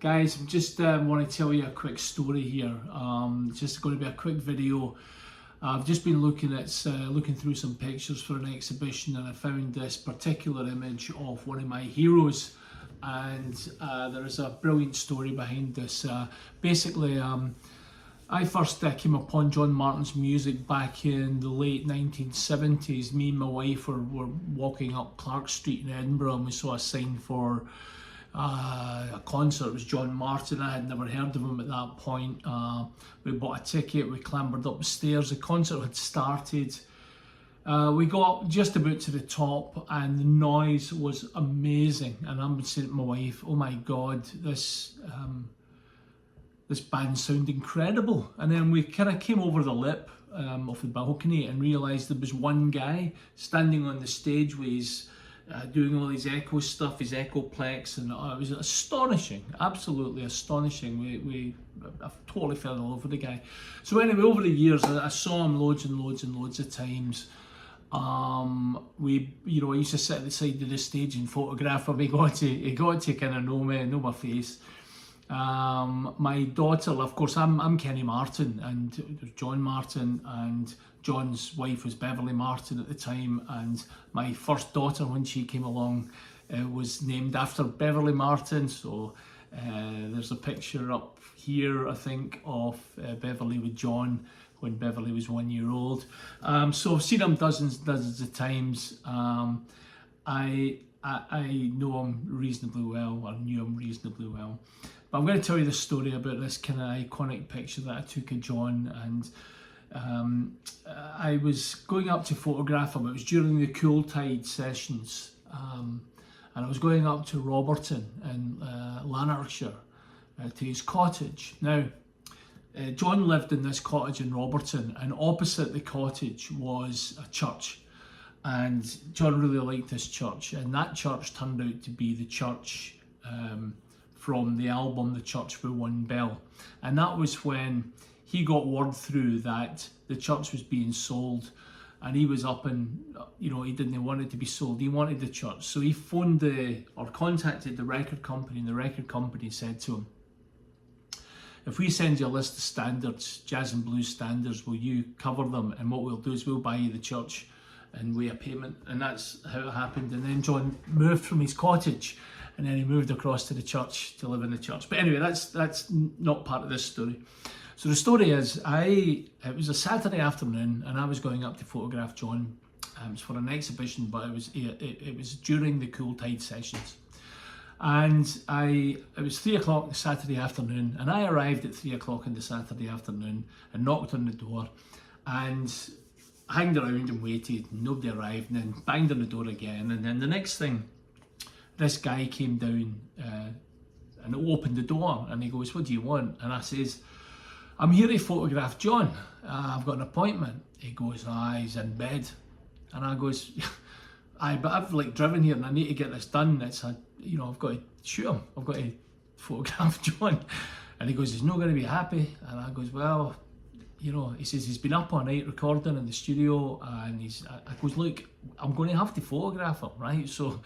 Guys, I just want to tell you a quick story here. It's just going to be a quick video. I've just been looking through some pictures for an exhibition, and I found this particular image of one of my heroes, and there is a brilliant story behind this. Basically, I first came upon John Martyn's music back in the late 1970s. Me and my wife were walking up Clark Street in Edinburgh, and we saw a sign for a concert. It was John Martyn. I had never heard of him at that point. We bought a ticket, we clambered up the stairs, the concert had started. We got just about to the top and the noise was amazing, and I'm saying to my wife, oh my god, this band sound incredible. And then we kind of came over the lip of the balcony and realised there was one guy standing on the stage with his doing all his echo stuff, his echoplex, and it was astonishing, absolutely astonishing. I totally fell in love with the guy. So anyway, over the years, I saw him loads and loads and loads of times. I used to sit at the side of the stage and photograph him. He got to kind of know me, know my face. My daughter, of course, I'm Kenny Martyn, and it was John Martyn, and John's wife was Beverly Martyn at the time, and my first daughter, when she came along, was named after Beverly Martyn. So there's a picture up here, I think, of Beverly with John when Beverly was 1 year old. So I've seen him dozens of times. I know him reasonably well, or knew him reasonably well. But I'm going to tell you the story about this kind of iconic picture that I took of John, and I was going up to photograph him. It was during the Cool Tide sessions, and I was going up to Roberton in Lanarkshire to his cottage. Now, John lived in this cottage in Roberton, and opposite the cottage was a church, and John really liked this church, and that church turned out to be the church from the album The Church with One Bell. And that was when he got word through that the church was being sold, and he was up and, he didn't want it to be sold. He wanted the church. So he contacted the record company, and the record company said to him, if we send you a list of standards, jazz and blues standards, will you cover them? And what we'll do is we'll buy you the church and we a payment. And that's how it happened. And then John moved from his cottage, and then he moved across to the church to live in the church. But anyway, that's not part of this story. So the story is, it was a Saturday afternoon, and I was going up to photograph John. It was for an exhibition, but it was during the Cool Tide sessions. And it was 3 o'clock the Saturday afternoon, and I arrived at 3 o'clock on the Saturday afternoon and knocked on the door and hanged around and waited, and nobody arrived, and then banged on the door again. And then the next thing, this guy came down and opened the door, and he goes, what do you want? And I says, I'm here to photograph John. I've got an appointment. He goes, he's in bed. And I goes, but I've driven here and I need to get this done. I've got to shoot him. I've got to photograph John. And he goes, he's not going to be happy. And I goes, well, he says he's been up all night recording in the studio, and I goes, look, I'm going to have to photograph him, right? So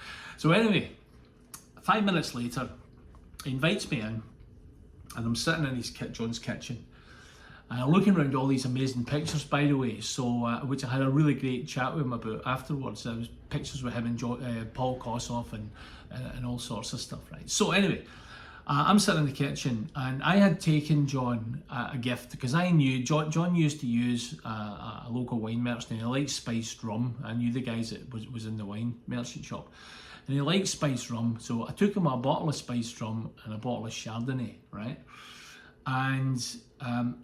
anyway, 5 minutes later, he invites me in, and I'm sitting in John's kitchen, and I'm looking around all these amazing pictures, by the way, which I had a really great chat with him about afterwards. There was pictures with him and Paul Kossoff and all sorts of stuff, right? So anyway, I'm sitting in the kitchen, and I had taken John a gift, because I knew John used to use a local wine merchant, and he liked spiced rum. I knew the guys that was in the wine merchant shop, and he liked spiced rum. So I took him a bottle of spiced rum and a bottle of Chardonnay, right? And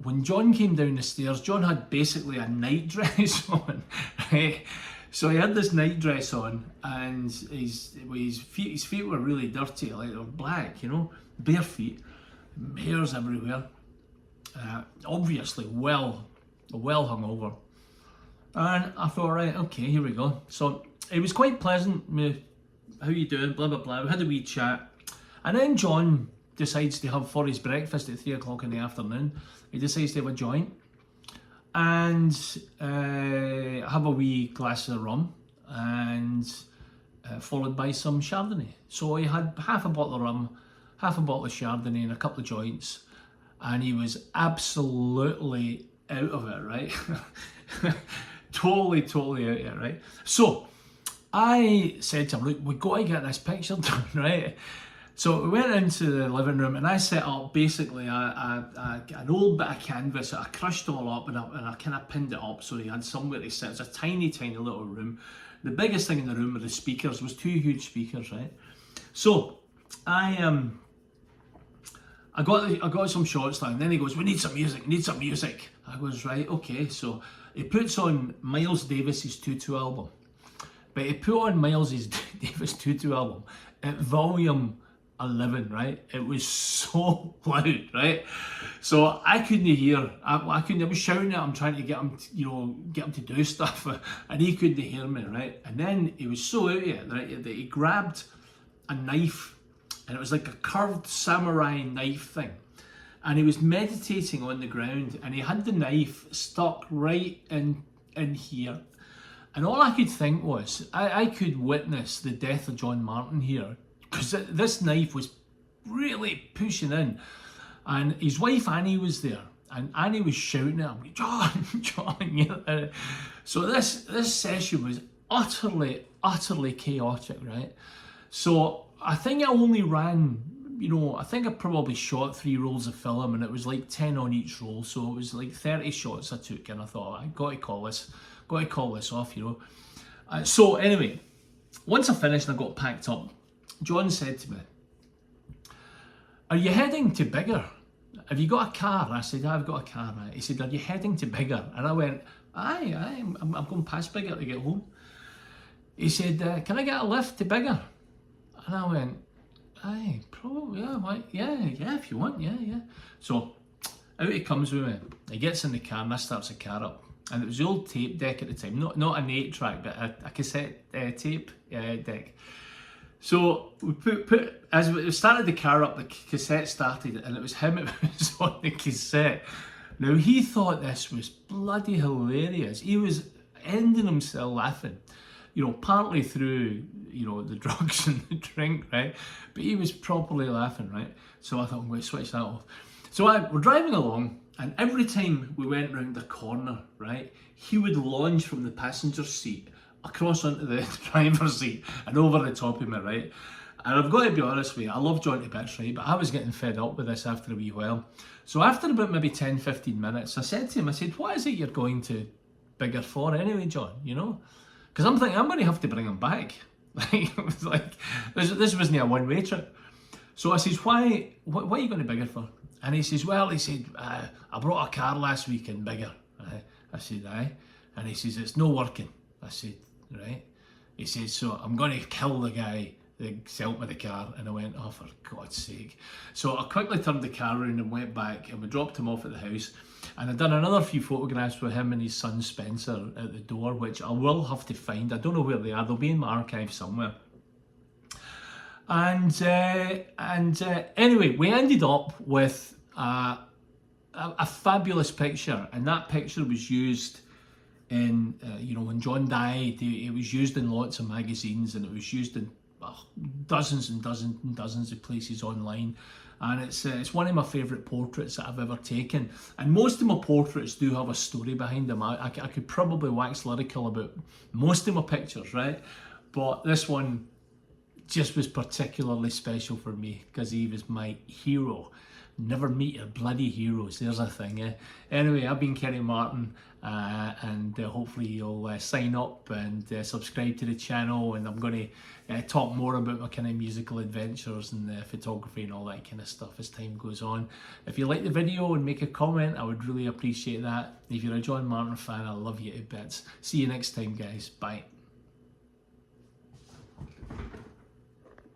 when John came down the stairs, John had basically a night dress on, right? So he had this night dress on, and his feet were really dirty, like they were black, bare feet, hairs everywhere, obviously well hungover. And I thought, right, okay, here we go. So it was quite pleasant. How you doing? Blah blah blah. We had a wee chat, and then John decides to have for his breakfast at 3 o'clock in the afternoon. He decides to have a joint and have a wee glass of rum, and followed by some Chardonnay. So he had half a bottle of rum, half a bottle of Chardonnay and a couple of joints, and he was absolutely out of it, right? totally out of it, right? So I said to him, look, we've got to get this picture done, right? So we went into the living room and I set up basically an old bit of canvas that I crushed all up, and I kind of pinned it up so he had somewhere to sit. It's a tiny little room. The biggest thing in the room were the speakers. Was 2 huge speakers, right? So I got some shots done, and then he goes, we need some music. I goes, right, okay. So he puts on Miles Davis's Tutu album. But he put on Miles Davis Tutu album at volume 11, right? It was so loud, right? So I couldn't hear. I was shouting at him, trying to get him, get him to do stuff, and he couldn't hear me, right? And then he was so out of it, right, that he grabbed a knife, and it was like a curved samurai knife thing, and he was meditating on the ground, and he had the knife stuck right in here. And all I could think was, I could witness the death of John Martyn here, because this knife was really pushing in. And his wife Annie was there, and Annie was shouting at him, John. So this session was utterly chaotic, right? So I think I only ran, I think I probably shot 3 rolls of film, and it was like 10 on each roll. So it was like 30 shots I took, and I thought, I got to call this off, So anyway, once I finished and I got packed up, John said to me, are you heading to Biggar? Have you got a car? I said, I've got a car, right? He said, are you heading to Biggar? And I went, aye, I'm going past Biggar to get home. He said, can I get a lift to Biggar? And I went, aye, probably, yeah, if you want, yeah. So out he comes with me. He gets in the car and I starts the car up. And it was the old tape deck at the time, not an 8-track, but a cassette tape deck. So we put as we started the car up, the cassette started, and it was him. It was on the cassette. Now he thought this was bloody hilarious. He was ending himself laughing, partly through the drugs and the drink, right? But he was properly laughing, right? So I thought I'm going to switch that off. So we're driving along. And every time we went round the corner, right, he would launch from the passenger seat across onto the driver's seat and over the top of me, right? And I've got to be honest with you, I love John to bits, right? But I was getting fed up with this after a wee while. So after about maybe 10, 15 minutes, I said to him, what is it you're going to Biggar for anyway, John, Because I'm thinking, I'm going to have to bring him back. It was like, this wasn't a one-way trip. So I says, what are you going to Biggar for? And he says, I brought a car last week in Biggar. I said, aye. And he says, it's no working. I said, right. He says, so I'm going to kill the guy that sold me the car. And I went, oh, for God's sake. So I quickly turned the car around and went back, and we dropped him off at the house. And I'd done another few photographs with him and his son Spencer at the door, which I will have to find. I don't know where they are. They'll be in my archive somewhere. And anyway, we ended up with a fabulous picture, and that picture was used in, when John died, it was used in lots of magazines, and it was used in dozens and dozens of places online. And it's one of my favourite portraits that I've ever taken. And most of my portraits do have a story behind them. I could probably wax lyrical about most of my pictures, right? But this one just was particularly special for me because he was my hero. Never meet your bloody heroes, there's a thing, eh? Anyway, I've been Kenny Martyn, and hopefully you'll sign up and subscribe to the channel, and I'm going to talk more about my kind of musical adventures and photography and all that kind of stuff as time goes on. If you like the video and make a comment, I would really appreciate that. If you're a John Martyn fan, I love you to bits. See you next time, guys. Bye.